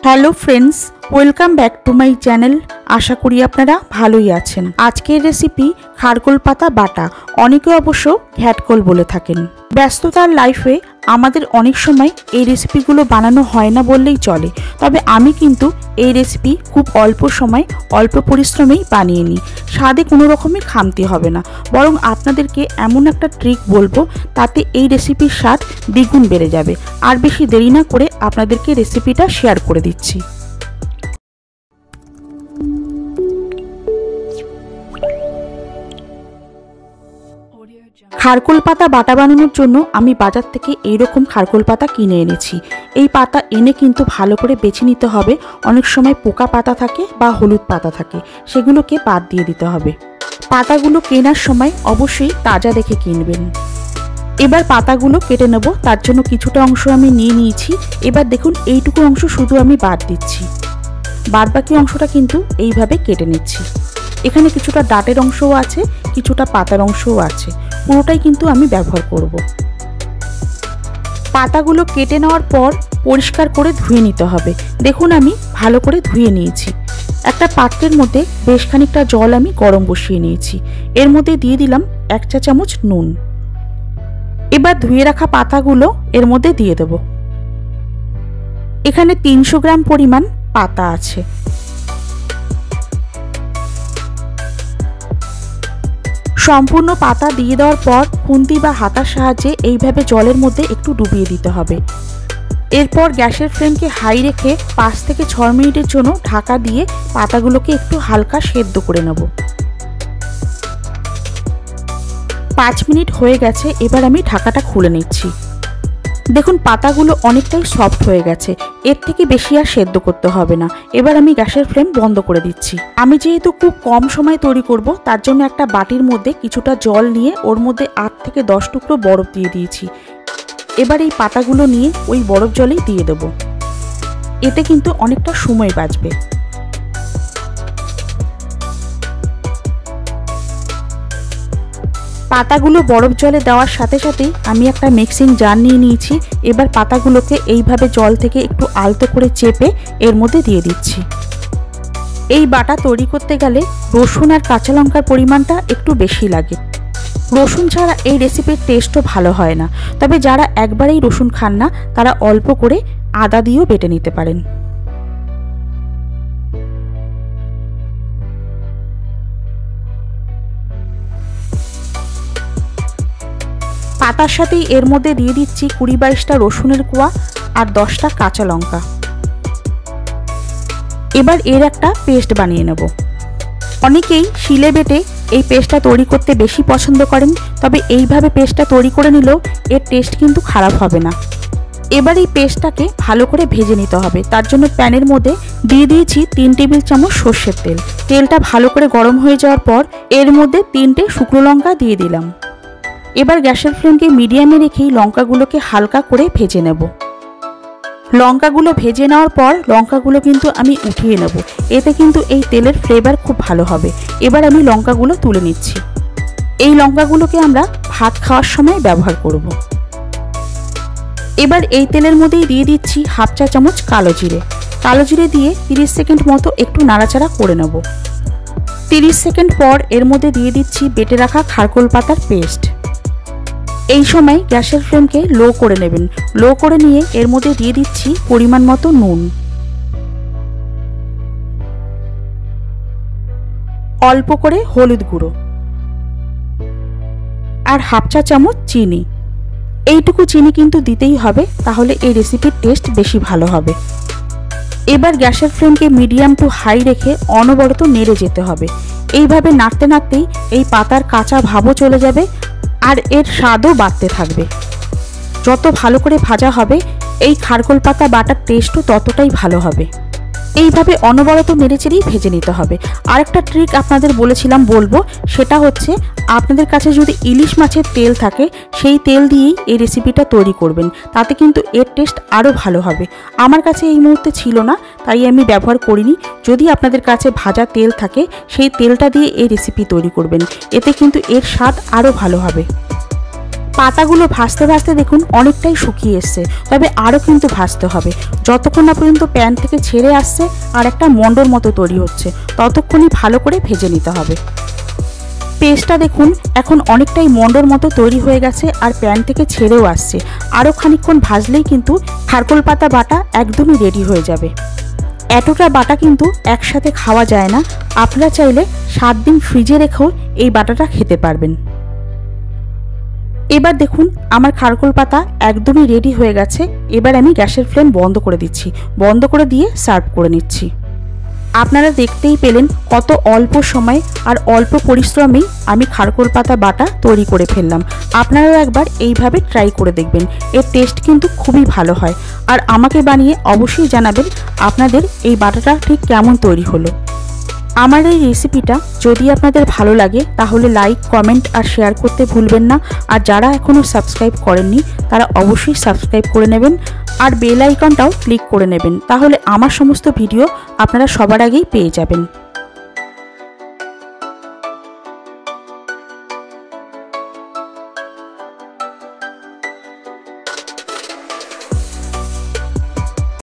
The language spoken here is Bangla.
Hello friends, welcome back to my channel. আশা করি আপনারা ভালোই আছেন। আজকের রেসিপি খারকোল পাতা বাটা। অনেকে অবশ্য ঘ্যাটকল বলে থাকেন। ব্যস্ততার লাইফে আমাদের অনেক সময় এই রেসিপিগুলো বানানো হয় না বললেই চলে, তবে আমি কিন্তু এই রেসিপি খুব অল্প সময় অল্প পরিশ্রমেই বানিয়ে নিই। স্বাদে কোনো রকমই খামতি হবে না, বরং আপনাদেরকে এমন একটা ট্রিক বলবো তাতে এই রেসিপির স্বাদ দ্বিগুণ বেড়ে যাবে। আর বেশি দেরি না করে আপনাদেরকে রেসিপিটা শেয়ার করে দিচ্ছি। খারকোল পাতা বাটা বানানোর জন্য আমি বাজার থেকে এইরকম খারকোল পাতা কিনে এনেছি। এই পাতা এনে কিন্তু ভালো করে বেছে নিতে হবে। অনেক সময় পোকা পাতা থাকে বা হলুদ পাতা থাকে, সেগুলোকে বাদ দিয়ে দিতে হবে। পাতাগুলো কেনার সময় অবশ্যই তাজা দেখে কিনবেন। এবার পাতাগুলো কেটে নেব, তার জন্য কিছুটা অংশ আমি নিয়ে নিয়েছি। এবার দেখুন এইটুকু অংশ শুধু আমি বাদ দিচ্ছি, বাদ বাকি অংশটা কিন্তু এইভাবে কেটে নিচ্ছি। এখানে কিছুটা ডাঁটের অংশও আছে, কিছুটা পাতার অংশও আছে, পুরোটাই কিন্তু আমি ব্যবহার করব। পাতাগুলো কেটে নেওয়ার পর পরিষ্কার করে ধুয়ে নিতে হবে। দেখুন আমি ভালো করে ধুয়ে নিয়েছি। একটা পাত্রের মধ্যে বেশ খানিকটা জল আমি গরম বসিয়ে নিয়েছি। এর মধ্যে দিয়ে দিলাম 1 চা চামচ নুন। এবার ধুয়ে রাখা পাতাগুলো এর মধ্যে দিয়ে দেব। এখানে 300 গ্রাম পরিমাণ পাতা আছে। সম্পূর্ণ পাতা দিয়ে দেওয়ার পর খুন্তি বা হাতার সাহায্যে এইভাবে জলের মধ্যে একটু ডুবিয়ে দিতে হবে। এরপর গ্যাসের ফ্লেমকে হাই রেখে 5 থেকে 6 মিনিটের জন্য ঢাকা দিয়ে পাতাগুলোকে একটু হালকা সেদ্ধ করে নেব। 5 মিনিট হয়ে গেছে, এবার আমি ঢাকাটা খুলে নিচ্ছি। দেখুন পাতাগুলো অনেকটাই সফট হয়ে গেছে, এর থেকে বেশি আর সেদ্ধ করতে হবে না। এবার আমি গ্যাসের ফ্লেম বন্ধ করে দিচ্ছি। আমি যেহেতু খুব কম সময় তৈরি করব, তার জন্য একটা বাটির মধ্যে কিছুটা জল নিয়ে ওর মধ্যে 8 থেকে 10 টুকরো বরফ দিয়ে দিয়েছি। এবার এই পাতাগুলো নিয়ে ওই বরফ জলেই দিয়ে দেব। এতে কিন্তু অনেকটা সময় বাঁচবে। পাতাগুলো বরফ জলে দেওয়ার সাথে সাথেই আমি একটা মিক্সিং জার নিয়ে নিয়েছি। এবার পাতাগুলোকে এইভাবে জল থেকে একটু আলতো করে চেপে এর মধ্যে দিয়ে দিচ্ছি। এই বাটা তৈরি করতে গেলে রসুন আর কাঁচা লঙ্কার পরিমাণটা একটু বেশি লাগে। রসুন ছাড়া এই রেসিপির টেস্টও ভালো হয় না, তবে যারা একবারেই রসুন খান না তারা অল্প করে আদা দিয়েও বেটে নিতে পারেন। পাতার সাথেই এর মধ্যে দিয়ে দিচ্ছি 20-22টা রসুনের কোয়া আর 10টা কাঁচা লঙ্কা। এবার এর একটা পেস্ট বানিয়ে নেব। অনেকেই শিলে বেটে এই পেস্টটা তৈরি করতে বেশি পছন্দ করেন, তবে এইভাবে পেস্টটা তৈরি করে নিলেও এর টেস্ট কিন্তু খারাপ হবে না। এবার এই পেস্টটাকে ভালো করে ভেজে নিতে হবে। তার জন্য প্যানের মধ্যে দিয়ে দিয়েছি 3 টেবিল চামচ সর্ষের তেল। তেলটা ভালো করে গরম হয়ে যাওয়ার পর এর মধ্যে 3টে শুকনো লঙ্কা দিয়ে দিলাম। এবার গ্যাসের ফ্লেমকে মিডিয়ামে রেখেই লঙ্কাগুলোকে হালকা করে ভেজে নেব। লঙ্কাগুলো ভেজে নেওয়ার পর লঙ্কাগুলো কিন্তু আমি উঠিয়ে নেব, এতে কিন্তু এই তেলের ফ্লেভার খুব ভালো হবে। এবার আমি লঙ্কাগুলো তুলে নিচ্ছি। এই লঙ্কাগুলোকে আমরা ভাত খাওয়ার সময় ব্যবহার করব। এবার এই তেলের মধ্যেই দিয়ে দিচ্ছি 1/2 চা চামচ কালো জিরে। কালো জিরে দিয়ে 30 সেকেন্ড মতো একটু নাড়াচাড়া করে নেব। 30 সেকেন্ড পর এর মধ্যে দিয়ে দিচ্ছি বেটে রাখা খারকোল পাতার পেস্ট। এই সময় গ্যাসের ফ্লেমকে লো করে নেবেন। লো করে নিয়ে এর মধ্যে দিয়ে দিচ্ছি পরিমাণ মতো নুন, অল্প করে হলুদ গুঁড়ো আর 1/2 চা চামচ চিনি। এইটুকু চিনি কিন্তু দিতেই হবে, তাহলে এই রেসিপির টেস্ট বেশি ভালো হবে। এবার গ্যাসের ফ্লেমকে মিডিয়াম টু হাই রেখে অনবরত নেড়ে যেতে হবে। এইভাবে নাড়তে নাড়তেই এই পাতার কাঁচা ভাবও চলে যাবে আর এর স্বাদও বাড়তে থাকবে। যত ভালো করে ভাজা হবে এই খারকোল পাতা বাটার টেস্টও ততটাই ভালো হবে। এইভাবে অনবরত নেড়েচেড়েই ভেজে নিতে হবে। আরেকটা ট্রিক আপনাদের বলবো, সেটা হচ্ছে আপনাদের কাছে যদি ইলিশ মাছের তেল থাকে সেই তেল দিয়েই এই রেসিপিটা তৈরি করবেন, তাতে কিন্তু এর টেস্ট আরও ভালো হবে। আমার কাছে এই মুহূর্তে ছিল না, তাই আমি ব্যবহার করিনি। যদি আপনাদের কাছে ভাজা তেল থাকে সেই তেলটা দিয়ে এই রেসিপি তৈরি করবেন, এতে কিন্তু এর স্বাদ আরও ভালো হবে। পাতাগুলো ভাজতে ভাজতে দেখুন অনেকটাই শুকিয়ে এসছে, তবে আরও কিন্তু ভাজতে হবে। যতক্ষণ না পর্যন্ত প্যান থেকে ছেড়ে আসছে আর একটা মন্ডর মতো তৈরি হচ্ছে, ততক্ষণই ভালো করে ভেজে নিতে হবে। পেস্টটা দেখুন এখন অনেকটাই মন্ডর মতো তৈরি হয়ে গেছে আর প্যান থেকে ছেড়েও আসছে। আরও খানিকক্ষণ ভাজলেই কিন্তু খারকোল পাতা বাটা একদমই রেডি হয়ে যাবে। এতটা বাটা কিন্তু একসাথে খাওয়া যায় না, আপনারা চাইলে 7 দিন ফ্রিজে রেখেও এই বাটাটা খেতে পারবেন। এবার দেখুন আমার খারকোল পাতা একদমই রেডি হয়ে গেছে। এবার আমি গ্যাসের ফ্লেম বন্ধ করে দিচ্ছি, বন্ধ করে দিয়ে সার্ভ করে নিচ্ছি। আপনারা দেখতেই পেলেন কত অল্প সময় আর অল্প পরিশ্রমেই আমি খারকোল পাতা বাটা তৈরি করে ফেললাম। আপনারাও একবার এইভাবে ট্রাই করে দেখবেন, এর টেস্ট কিন্তু খুবই ভালো হয়। আর আমাকে বানিয়ে অবশ্যই জানাবেন আপনাদের এই বাটাটা ঠিক কেমন তৈরি হলো। আমার এই রেসিপিটা যদি আপনাদের ভালো লাগে তাহলে লাইক, কমেন্ট আর শেয়ার করতে ভুলবেন না। আর যারা এখনও সাবস্ক্রাইব করেননি তারা অবশ্যই সাবস্ক্রাইব করে নেবেন আর বেল আইকনটাও ক্লিক করে নেবেন, তাহলে আমার সমস্ত ভিডিও আপনারা সবার আগেই পেয়ে যাবেন।